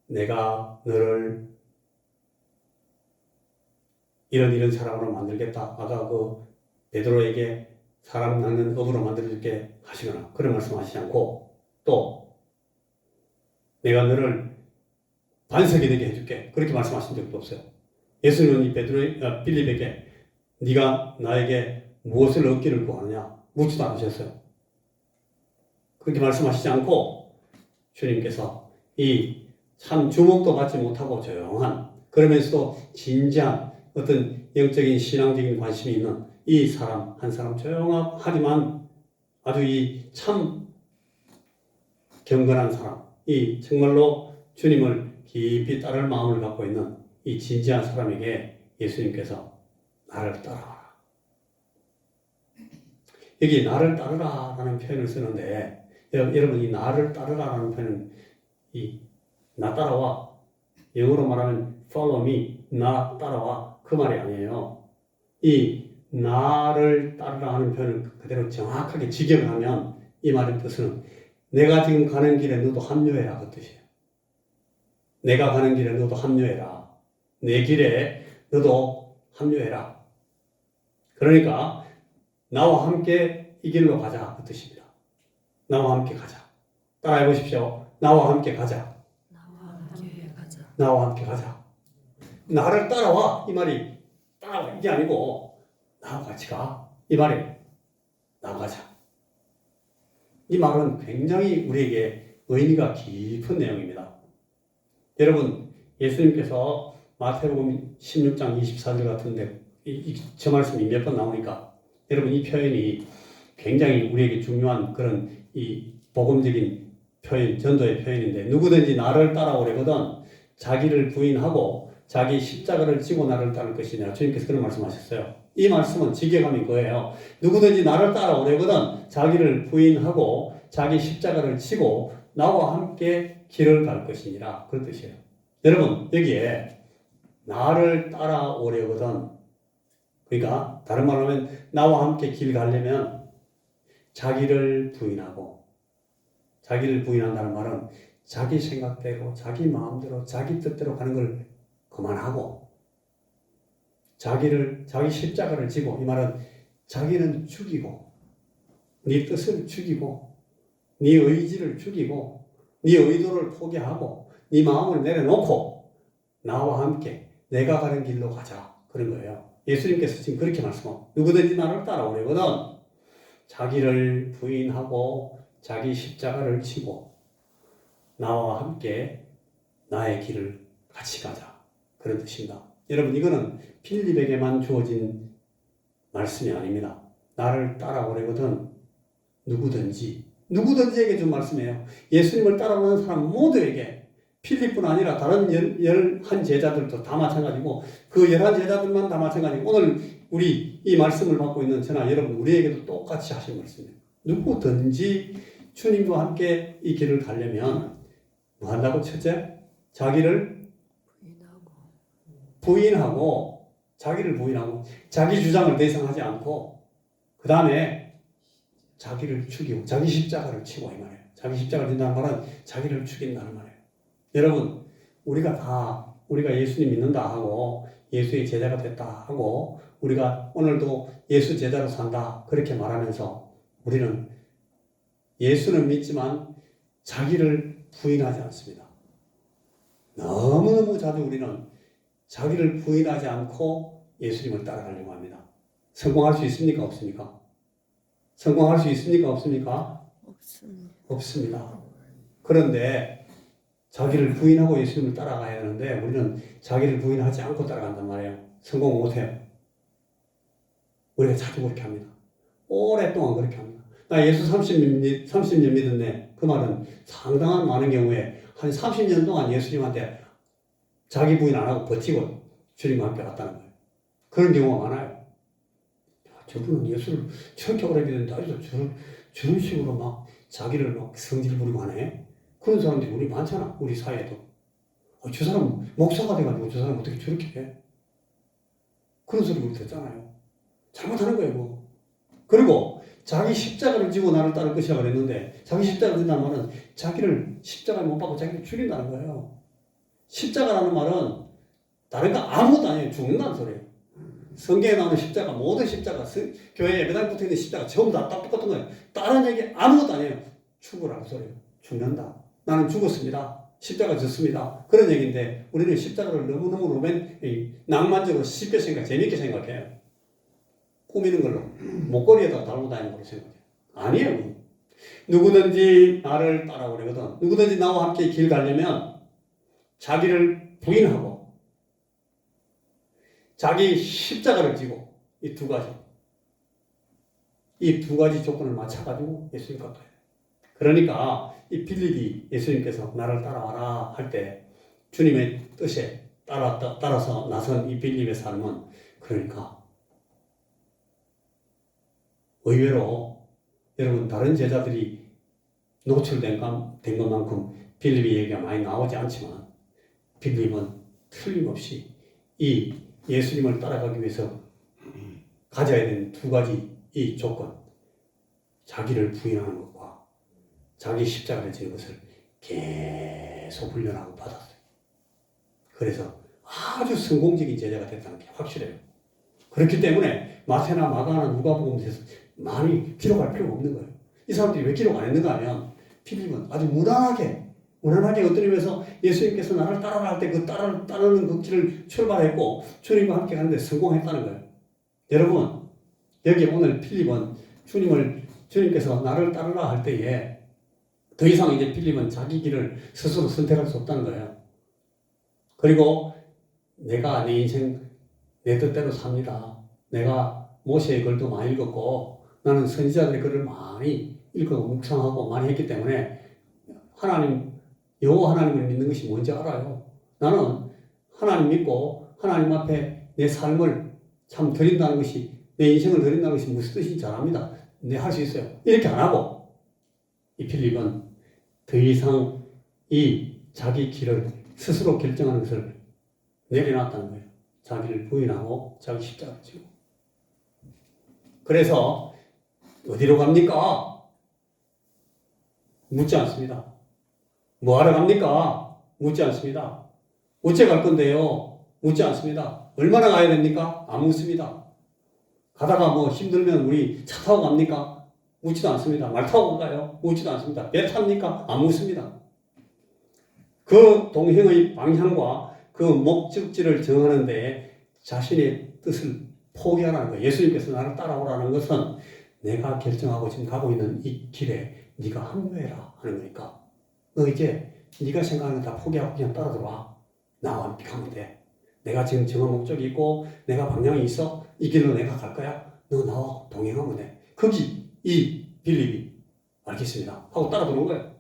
내가 너를 이런 사람으로 만들겠다. 아까 그 베드로에게 사람 낚는 업으로 만들어줄게 하시거나 그런 말씀 하시지 않고 또 내가 너를 반석이 되게 해줄게. 그렇게 말씀하신 적도 없어요. 예수님은 이 빌립에게 네가 나에게 무엇을 얻기를 구하느냐 묻지도 않으셨어요. 그렇게 말씀하시지 않고 주님께서 이 참 주목도 받지 못하고 조용한 그러면서도 진지한 어떤 영적인 신앙적인 관심이 있는 이 사람 한 사람 조용하지만 아주 이 참 경건한 사람 이 정말로 주님을 깊이 따를 마음을 갖고 있는 이 진지한 사람에게 예수님께서 나를 따라와라. 여기 나를 따르라라는 표현을 쓰는데 여러분 이 나를 따르라라는 표현은 이 나 따라와 영어로 말하면 follow me 나 따라와 그 말이 아니에요. 이 나를 따르라 하는 표현을 그대로 정확하게 직역을 하면 이 말의 뜻은 내가 지금 가는 길에 너도 합류해라 그 뜻이에요. 내가 가는 길에 너도 합류해라. 내 길에 너도 합류해라. 그러니까 나와 함께 이 길로 가자 그 뜻입니다. 나와 함께 가자. 따라해 보십시오. 나와 함께 가자. 나와 함께 가자. 나를 따라와 이 말이 따라와 이게 아니고 나와 같이 가 이 말이 나가자. 이 말은 굉장히 우리에게 의미가 깊은 내용입니다. 여러분 예수님께서 마태복음 16장 24절 같은데 저 말씀이 몇 번 나오니까 여러분 이 표현이 굉장히 우리에게 중요한 그런 이 복음적인 표현, 전도의 표현인데 누구든지 나를 따라오려거든 자기를 부인하고 자기 십자가를 지고 나를 따를 것이냐 주님께서 그런 말씀하셨어요. 이 말씀은 직역함이 그거예요. 누구든지 나를 따라오려거든 자기를 부인하고 자기 십자가를 지고 나와 함께 길을 갈 것이니라 그런 뜻이에요. 여러분 여기에 나를 따라오려거든 그러니까 다른 말로 하면 나와 함께 길 가려면 자기를 부인하고 자기를 부인한다는 말은 자기 생각대로 자기 마음대로 자기 뜻대로 가는 걸 그만하고 자기 십자가를 지고 이 말은 자기는 죽이고 네 뜻을 죽이고 네 의지를 죽이고 네 의도를 포기하고 네 마음을 내려놓고 나와 함께 내가 가는 길로 가자 그런 거예요. 예수님께서 지금 그렇게 말씀하고 누구든지 나를 따라오려거든 자기를 부인하고 자기 십자가를 지고 나와 함께 나의 길을 같이 가자 그런 뜻입니다. 여러분 이거는 필립에게만 주어진 말씀이 아닙니다. 나를 따라오려거든 누구든지에게 준 말씀이에요. 예수님을 따라오는 사람 모두에게 필립뿐 아니라 다른 11 제자들도 다 마찬가지고 그 11 제자들만 다 마찬가지고 오늘 우리 이 말씀을 받고 있는 저나 여러분 우리에게도 똑같이 하신 말씀이에요. 누구든지 주님과 함께 이 길을 가려면 뭐 한다고? 첫째, 자기를 부인하고 자기를 부인하고 자기 주장을 더 이상 하지 않고 그 다음에 자기를 죽이고 자기 십자가를 치고 이 말이에요. 자기 십자가를 진다는 말은 자기를 죽인다는 말이에요. 여러분 우리가 예수님 믿는다 하고 예수의 제자가 됐다 하고 우리가 오늘도 예수 제자로 산다 그렇게 말하면서 우리는 예수는 믿지만 자기를 부인하지 않습니다. 너무너무 자주 우리는 자기를 부인하지 않고 예수님을 따라가려고 합니다. 성공할 수 있습니까? 없습니까? 성공할 수 있습니까? 없습니까? 없습니다. 그런데 자기를 부인하고 예수님을 따라가야 하는데 우리는 자기를 부인하지 않고 따라간단 말이에요. 성공 못해요. 우리가 자주 그렇게 합니다. 오랫동안 그렇게 합니다. 나 예수 30년 믿었네. 그 말은 상당한 많은 경우에 한 30년 동안 예수님한테 자기 부인 안 하고 버티고 주님과 함께 갔다는 거예요. 그런 경우가 많아요. 야, 저분은 예수를 저렇게 오래 믿었는데 아직도 저런 식으로 막 자기를 막 성질 부리고 하네. 그런 사람들이 우리 많잖아. 우리 사회에도. 저 사람 목사가 돼가지고 저 사람 어떻게 저렇게 해? 그런 소리 우리 듣잖아요. 잘못하는 거예요. 뭐. 그리고 자기 십자가를 지고 나를 따를 것이라고 그랬는데 자기 십자가를 진다는 말은 자기를 십자가를 못 받고 자기를 죽인다는 거예요. 십자가라는 말은 다른 거 아무것도 아니에요. 죽는다는 소리예요. 성경에 나오는 십자가 모든 십자가 교회 예배당에 붙어있는 십자가 전부 다 똑같은 거예요. 다른 얘기 아무것도 아니에요. 죽으라는 소리예요. 죽는다. 나는 죽었습니다. 십자가 졌습니다. 그런 얘기인데 우리는 십자가를 너무너무 낭만적으로 쉽게 재밌게 생각해요. 꾸미는 걸로 목걸이에다 달고 다니는 걸로 생각해요. 아니에요. 누구든지 나를 따라오려거든 누구든지 나와 함께 길 가려면 자기를 부인하고 자기 십자가를 지고 이 두 가지 조건을 맞춰가지고 예수님 가까이 해요. 그러니까 이 빌립이 예수님께서 나를 따라와라 할 때 주님의 뜻에 따라서 나선 이 빌립의 삶은 그러니까 의외로 여러분 다른 제자들이 노출된 것만큼 빌립의 얘기가 많이 나오지 않지만 빌립은 틀림없이 이 예수님을 따라가기 위해서 가져야 되는 두 가지 이 조건, 자기를 부인하는 것과 자기 십자가를 지는 것을 계속 훈련하고 받았어요. 그래서 아주 성공적인 제자가 됐다는 게 확실해요. 그렇기 때문에 마태나 마가나 누가복음에서 많이 기록할 필요가 없는 거예요. 이 사람들이 왜 기록 안 했는가 하면 필립은 아주 무난하게 어떤 의미에서 예수님께서 나를 따라라 할 때 그 따르는 그 길을 출발했고 주님과 함께 가는데 성공했다는 거예요. 여러분 여기 오늘 필립은 주님께서 나를 따르라 할 때에 더 이상 이제 필립은 자기 길을 스스로 선택할 수 없다는 거예요. 그리고 내가 내 인생 내 뜻대로 삽니다. 내가 모세의 글도 많이 읽었고 나는 선지자들의 글을 많이 읽고 묵상하고 많이 했기 때문에 여호와 하나님을 믿는 것이 뭔지 알아요. 나는 하나님 믿고 하나님 앞에 내 삶을 참 드린다는 것이 내 인생을 드린다는 것이 무슨 뜻인지 잘 압니다. 내 할 수 있어요. 이렇게 안 하고 이 필립은 더 이상 이 자기 길을 스스로 결정하는 것을 내려놨다는 거예요. 자기를 부인하고 자기 십자가를 지고. 그래서 어디로 갑니까? 묻지 않습니다. 뭐 하러 갑니까? 묻지 않습니다. 어째 갈 건데요? 묻지 않습니다. 얼마나 가야 됩니까? 안 묻습니다. 가다가 뭐 힘들면 우리 차 타고 갑니까? 묻지도 않습니다. 말 타고 가요? 묻지도 않습니다. 배 탑니까? 안 묻습니다. 그 동행의 방향과 그 목적지를 정하는데 자신의 뜻을 포기하라는 거예요. 예수님께서 나를 따라오라는 것은 내가 결정하고 지금 가고 있는 이 길에 네가 합류해라 하는 거니까 너 이제 네가 생각하는 거 다 포기하고 그냥 따라 들어와. 나와 함께 가면 돼. 내가 지금 정한 목적이 있고 내가 방향이 있어. 이 길로 내가 갈 거야. 너 나와 동행하면 돼. 거기 이 빌립이 알겠습니다 하고 따라 들어온 거예요.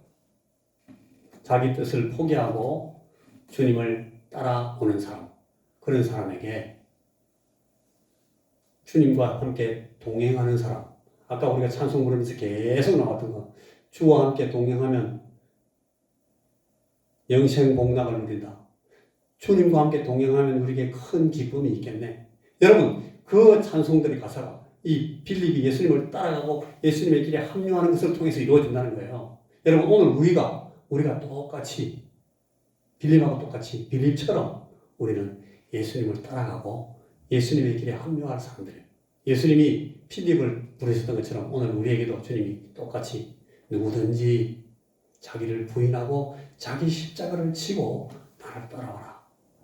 자기 뜻을 포기하고 주님을 따라오는 사람, 그런 사람에게 주님과 함께 동행하는 사람, 아까 우리가 찬송 부르면서 계속 나왔던 거, 주와 함께 동행하면 영생복락을 누린다. 주님과 함께 동행하면 우리에게 큰 기쁨이 있겠네. 여러분, 그 찬송들의 가사가 이 빌립이 예수님을 따라가고 예수님의 길에 합류하는 것을 통해서 이루어진다는 거예요. 여러분, 오늘 우리가 똑같이 빌립하고 똑같이 빌립처럼 우리는 예수님을 따라가고 예수님의 길에 합류할 사람들이에요. 예수님이 필립을 부르셨던 것처럼 오늘 우리에게도 주님이 똑같이 누구든지 자기를 부인하고 자기 십자가를 지고 나를 따라와라.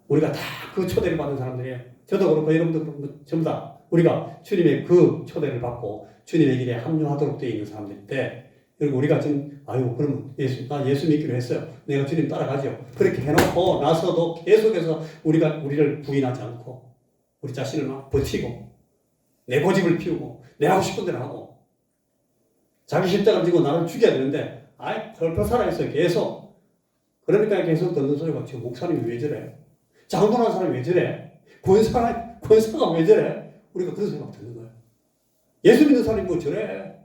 우리가 다 그 초대를 받은 사람들이에요. 저도 그렇고 여러분도 그렇고 전부 다 우리가 주님의 그 초대를 받고 주님의 길에 합류하도록 되어 있는 사람들인데 그리고 우리가 지금 그럼 나 예수 믿기로 했어요. 내가 주님 따라가죠. 그렇게 해놓고 나서도 계속해서 우리를 부인하지 않고 우리 자신을 막 버티고 내 고집을 피우고 내 하고 싶은 대로 하고 자기 십자가를 지고 나를 죽여야 되는데 펄펄 살아있어요. 계속. 그러니까 계속 듣는 소리가 지금 목사님이 왜 저래? 장도하는 사람이 왜 저래? 권사가 왜 저래? 우리가 그런 소리 막 듣는 거예요. 예수 믿는 사람이 뭐 저래?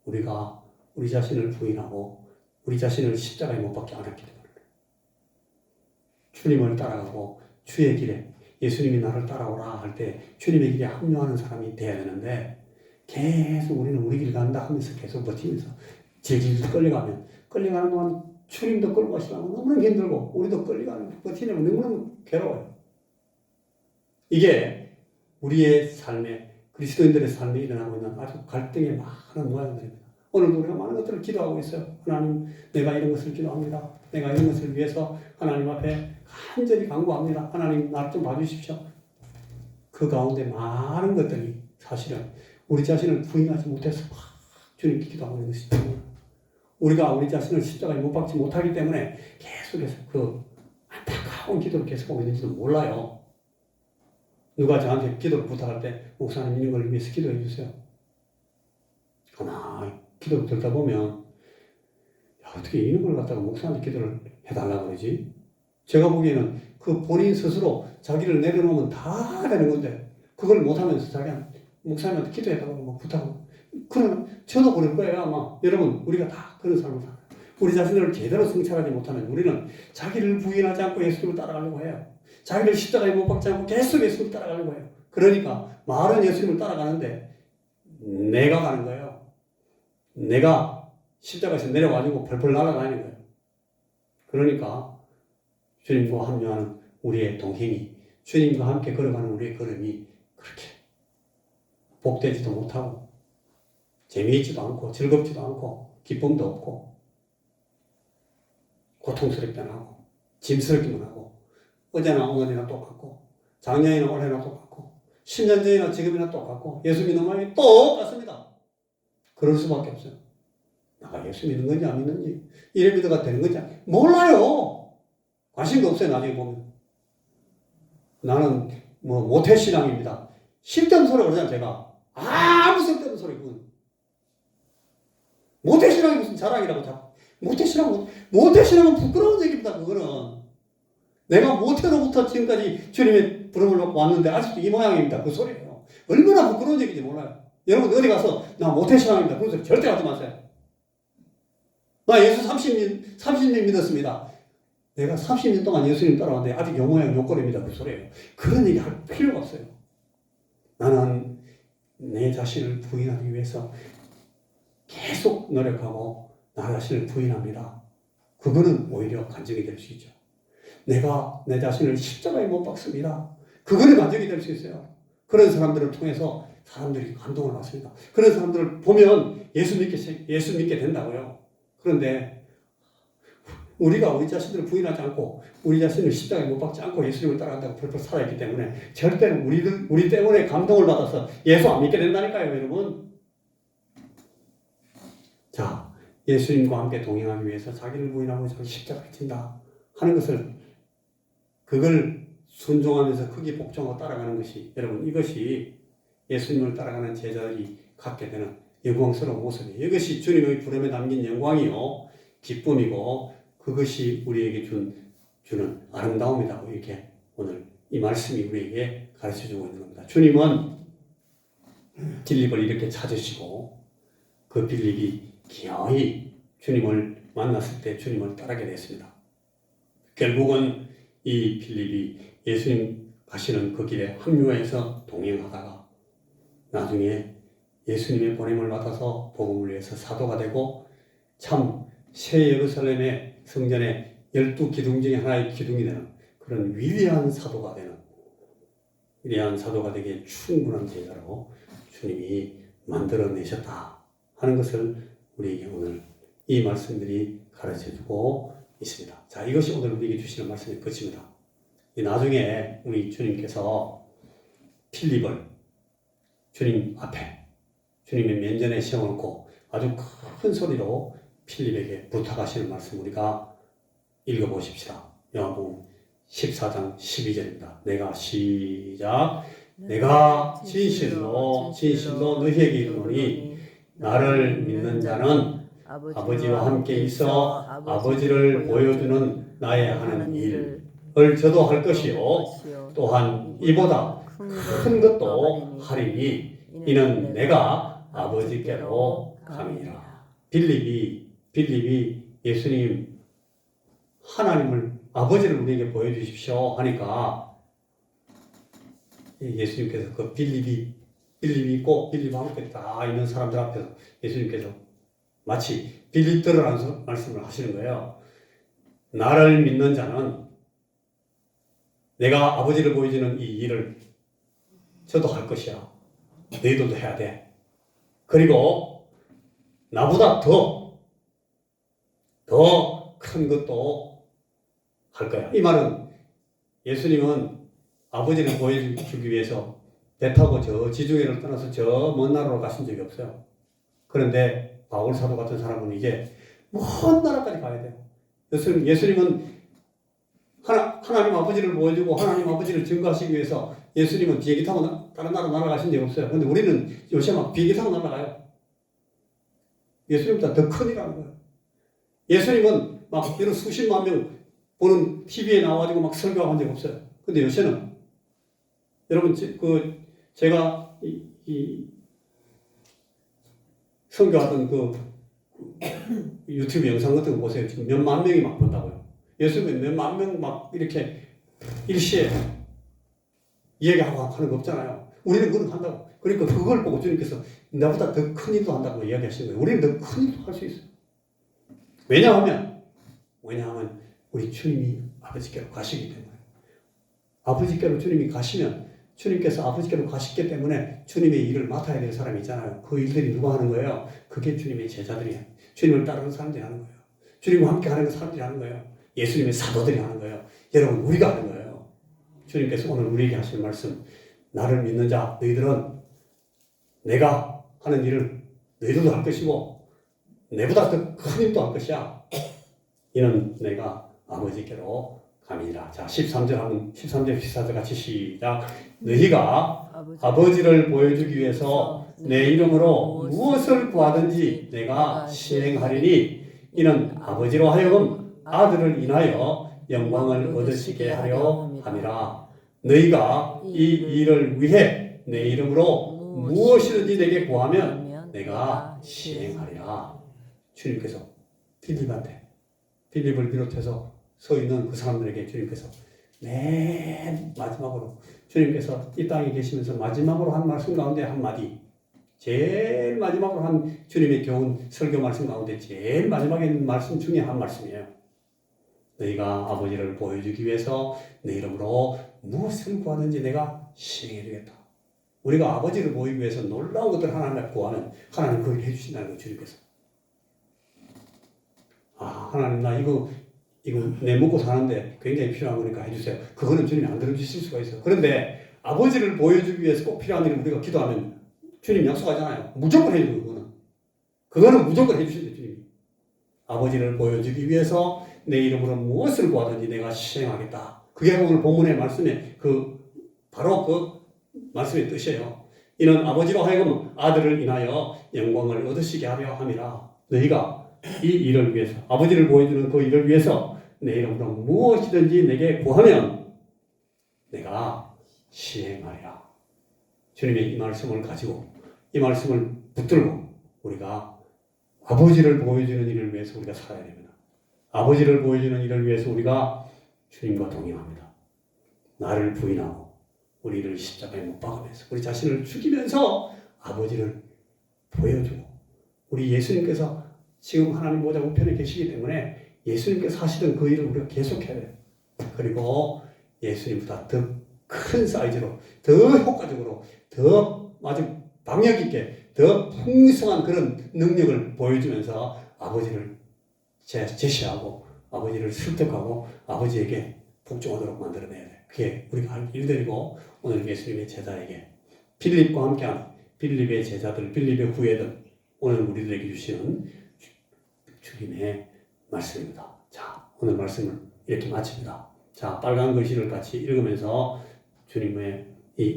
우리가 우리 자신을 부인하고 우리 자신을 십자가에 못 박게 안 했기 때문에 주님을 따라가고 주의 길에 예수님이 나를 따라오라 할 때 주님의 길에 합류하는 사람이 돼야 되는데 계속 우리는 우리 길 간다 하면서 계속 버티면서 질질 끌려가는 동안 주님도 끌고 가시려면 너무나 힘들고 우리도 버티려면 너무나 괴로워요. 이게 우리의 삶에 그리스도인들의 삶에 일어나고 있는 아주 갈등의 많은 모양들입니다. 오늘도 우리가 많은 것들을 기도하고 있어요. 하나님, 내가 이런 것을 기도합니다. 내가 이런 것을 위해서 하나님 앞에 간절히 간구합니다. 하나님, 나 좀 봐주십시오. 그 가운데 많은 것들이 사실은 우리 자신을 부인하지 못해서 막 주님께 기도하고 있는 것이죠. 우리가 우리 자신을 십자가에 못 박지 못하기 때문에 계속해서 그 안타까운 기도를 계속하고 있는지도 몰라요. 누가 저한테 기도를 부탁할 때 목사님 이런 걸 위해서 기도해 주세요. 하나 기도를 듣다 보면 야, 어떻게 이런 걸 갖다가 목사한테 기도를 해달라고 그러지? 제가 보기에는 그 본인 스스로 자기를 내려놓으면 다 되는 건데 그걸 못하면서 자기한테 목사님한테 기도해달라고 막 부탁하고 그러면 저도 그럴 거예요 아마. 여러분 우리가 다 그런 삶을 살아요. 우리 자신을 제대로 성찰하지 못하면 우리는 자기를 부인하지 않고 예수님을 따라가려고 해요. 자기를 십자가에 못 박지 않고 계속 예수님을 따라가려고 해요. 그러니까 말은 예수님을 따라가는데 내가 가는 거예요. 내가 십자가에서 내려가지고 펄펄 날아다니는 거예요. 그러니까 주님과 합류하는 우리의 동행이, 주님과 함께 걸어가는 우리의 걸음이 그렇게 복되지도 못하고 재미있지도 않고 즐겁지도 않고 기쁨도 없고 고통스럽기만 하고 짐스럽기만 하고 어제나 오늘이나 똑같고 작년이나 올해나 똑같고 10년 전이나 지금이나 똑같고 예수 믿는 마음이 똑같습니다. 그럴 수밖에 없어요. 내가 예수 믿는 건지 안 믿는지 이래 믿어가 되는 건지 몰라요. 관심도 없어요. 나중에 보면 나는 뭐 모태신앙입니다. 쓸데없는 소리 그러잖아요. 제가 아무 쓸데없는 소리군. 모태신앙이 무슨 자랑이라고 자꾸 모태신앙은 부끄러운 얘기입니다. 그거는 내가 모태로부터 지금까지 주님의 부름을 받고 왔는데 아직도 이 모양입니다. 그 소리예요. 얼마나 부끄러운 얘기인지 몰라요. 여러분 어디 가서 나 모태신앙입니다. 그런 소리 절대 하지 마세요. 나 예수 30년 믿었습니다. 내가 30년 동안 예수님 따라왔는데 아직 요 모양 요 꼴입니다. 그 소리예요. 그런 얘기 할 필요가 없어요. 나는 내 자신을 부인하기 위해서 계속 노력하고 나 자신을 부인합니다. 그거는 오히려 간증이 될 수 있죠. 내가 내 자신을 십자가에 못 박습니다. 그거는 간증이 될 수 있어요. 그런 사람들을 통해서 사람들이 감동을 받습니다. 그런 사람들을 보면 예수 믿게 된다고요. 그런데 우리가 우리 자신을 부인하지 않고 우리 자신을 십자가에 못 박지 않고 예수님을 따라간다고 펄펄 살아있기 때문에 절대로 우리 때문에 감동을 받아서 예수 안 믿게 된다니까요, 여러분. 자, 예수님과 함께 동행하기 위해서 자기를 부인하고 자기 십자가를 진다 하는 것을 그걸 순종하면서 크게 복종하고 따라가는 것이 여러분 이것이 예수님을 따라가는 제자들이 갖게 되는 영광스러운 모습이에요. 이것이 주님의 부름에 담긴 영광이요 기쁨이고 그것이 우리에게 주는 아름다움이라고 이렇게 오늘 이 말씀이 우리에게 가르쳐주고 있는 겁니다. 주님은 빌립을 이렇게 찾으시고 그 빌립이 기어이 주님을 만났을 때 주님을 따르게 됐습니다. 결국은 이 빌립이 예수님 가시는 그 길에 합류해서 동행하다가 나중에 예수님의 보냄을 받아서 복음을 위해서 사도가 되고 참 새 예루살렘의 성전의 12기둥 중에 하나의 기둥이 되는 그런 위대한 사도가 되기에 충분한 제자로 주님이 만들어내셨다 하는 것을 우리에게 오늘 이 말씀들이 가르쳐주고 있습니다. 자, 이것이 오늘 우리에게 주시는 말씀의 끝입니다. 나중에 우리 주님께서 필립을 주님 앞에 주님의 면전에 세워놓고 아주 큰 소리로 필립에게 부탁하시는 말씀 우리가 읽어보십시다. 요한복음 14장 12절입니다. 내가 진실로 너희에게 이르노니 나를 믿는 자는 아버지와 함께 있어 아버지를 보여주는 나의 하는 일을 저도 할 것이요 또한 이보다 큰 것도 하리니 이는 내가 아버지께로 감이라. 빌립이 예수님 하나님을 아버지를 우리에게 보여주십시오 하니까 예수님께서 그 빌립이 있고 빌립 함께 다 있는 사람들 앞에서 예수님께서 마치 빌립 들으라는 말씀을 하시는 거예요. 나를 믿는 자는 내가 아버지를 보여주는 이 일을 저도 할 것이야. 너희들도 해야 돼. 그리고 나보다 더 큰 것도 할 거야. 이 말은 예수님은 아버지를 보여주기 위해서 배 타고 저 지중해를 떠나서 저 먼 나라로 가신 적이 없어요. 그런데 바울 사도 같은 사람은 이제 먼 나라까지 가야 돼요. 예수님은 하나님 아버지를 보여주고 하나님 아버지를 증거하시기 위해서 예수님은 비행기 타고 다른 나라 날아가신 적이 없어요. 그런데 우리는 요새 막 비행기 타고 날아가요. 예수님보다 더 큰 일하는 거예요. 예수님은 막 이런 수십만 명 보는 TV에 나와가지고 막 설교한 적 없어요. 근데 요새는 여러분 제가 이 설교하던 그 유튜브 영상 같은 거 보세요. 지금 몇만 명이 막 본다고요. 예수님은 몇만 명 막 이렇게 일시에 이야기하고 하는 거 없잖아요. 우리는 그런 거 한다고. 그러니까 그걸 보고 주님께서 나보다 더 큰 일도 한다고 이야기하시는 거예요. 우리는 더 큰 일도 할 수 있어요. 왜냐하면 우리 주님이 아버지께로 가시기 때문에. 아버지께로 주님이 가시면 주님께서 아버지께로 가시기 때문에 주님의 일을 맡아야 될 사람이 있잖아요. 그 일들이 누가 하는 거예요? 그게 주님의 제자들이에요. 주님을 따르는 사람들이 하는 거예요. 주님과 함께 하는 사람들이 하는 거예요. 예수님의 사도들이 하는 거예요. 여러분, 우리가 하는 거예요. 주님께서 오늘 우리에게 하실 말씀, 나를 믿는 자 너희들은 내가 하는 일을 너희들도 할 것이고 내보다 더 큰 일도 할 것이야. 이는 내가 아버지께로 감이니라. 자, 13절 하면 13절 14절 같이 시작. 너희가 아버지를 보여주기 위해서 내 이름으로 무엇을 구하든지 내가 시행하리니 이는 아버지로 하여금 아들을 인하여 영광을 얻으시게 하려 함이라. 너희가 이 일을 위해 내 이름으로 무엇이든지 내게 구하면 내가 시행하리라. 주님께서 빌립을 비롯해서 서 있는 그 사람들에게 주님께서 맨 마지막으로 주님께서 이 땅에 계시면서 마지막으로 한 말씀 가운데 한마디, 제일 마지막으로 한 주님의 교훈 설교 말씀 가운데 제일 마지막에 있는 말씀 중에 한 말씀이에요. 너희가 아버지를 보여주기 위해서 내 이름으로 무엇을 구하든지 내가 시행해 주겠다. 우리가 아버지를 보이기 위해서 놀라운 것들 하나님을 구하면 하나님 그걸 해주신다는 거 주님께서. 하나님 나 이거 내 먹고 사는데 굉장히 필요한 거니까 해주세요. 그거는 주님이 안 들어주실 수가 있어요. 그런데 아버지를 보여주기 위해서 꼭 필요한 일을 우리가 기도하면 주님 약속하잖아요. 무조건 해주는 그거는 무조건 해주신대 주님이. 아버지를 보여주기 위해서 내 이름으로 무엇을 구하든지 내가 시행하겠다. 그게 오늘 본문의 말씀에 바로 그 말씀의 뜻이에요. 이는 아버지로 하여금 아들을 인하여 영광을 얻으시게 하려 함이라. 너희가 이 일을 위해서 아버지를 보여주는 그 일을 위해서 내 이름으로 무엇이든지 내게 구하면 내가 시행하리라. 주님의 이 말씀을 가지고 이 말씀을 붙들고 우리가 아버지를 보여주는 일을 위해서 우리가 살아야 됩니다. 아버지를 보여주는 일을 위해서 우리가 주님과 동행합니다. 나를 부인하고 우리를 십자가에 못 박으면서 우리 자신을 죽이면서 아버지를 보여주고 우리 예수님께서 지금 하나님 보좌 우편에 계시기 때문에 예수님께서 하시던 그 일을 우리가 계속해야 돼요. 그리고 예수님보다 더 큰 사이즈로 더 효과적으로 더 아주 방역 있게 더 풍성한 그런 능력을 보여주면서 아버지를 제시하고 아버지를 설득하고 아버지에게 복종하도록 만들어내야 돼요. 그게 우리가 할 일들이고 오늘 예수님의 제자에게 빌립과 함께한 빌립의 제자들, 빌립의 후예들 오늘 우리들에게 주시는 주님의 말씀입니다. 자, 오늘 말씀을 이렇게 마칩니다. 자, 빨간 글씨를 같이 읽으면서 주님의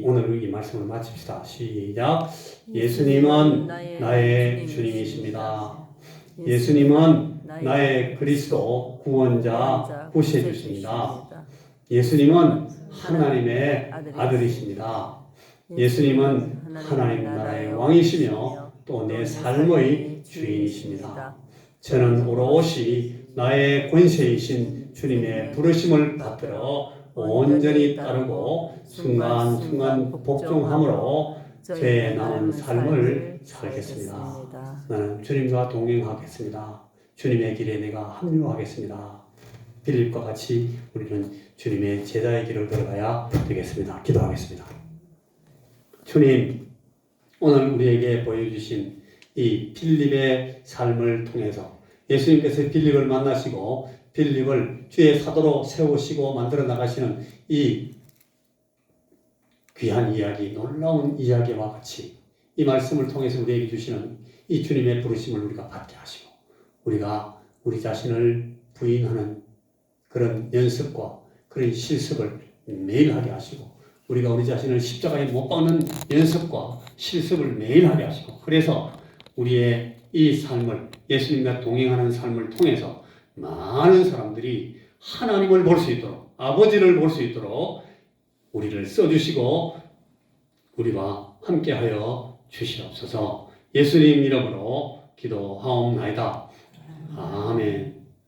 오늘 이 말씀을 마칩시다. 시작. 예수님은 나의 주님이십니다. 예수님은 나의 그리스도 구원자 구세주십니다. 예수님은 하나님의 아들이십니다. 예수님은 하나님 나라의 왕이시며 또 내 삶의 주인이십니다. 저는 오롯이 나의 권세이신 주님의 부르심을 받들어 온전히 따르고 순간순간 복종함으로 죄에 남은 삶을 살겠습니다. 나는 주님과 동행하겠습니다. 주님의 길에 내가 합류하겠습니다. 빌립과 같이 우리는 주님의 제자의 길을 걸어가야 되겠습니다. 기도하겠습니다. 주님, 오늘 우리에게 보여주신 이 빌립의 삶을 통해서 예수님께서 빌립을 만나시고 빌립을 주의 사도로 세우시고 만들어 나가시는 이 귀한 이야기, 놀라운 이야기와 같이 이 말씀을 통해서 우리에게 주시는 이 주님의 부르심을 우리가 받게 하시고 우리가 우리 자신을 부인하는 그런 연습과 그런 실습을 매일 하게 하시고 우리가 우리 자신을 십자가에 못 박는 연습과 실습을 매일 하게 하시고 그래서 우리의 이 삶을 예수님과 동행하는 삶을 통해서 많은 사람들이 하나님을 볼 수 있도록 아버지를 볼 수 있도록 우리를 써주시고 우리와 함께하여 주시옵소서. 예수님 이름으로 기도하옵나이다. 아멘.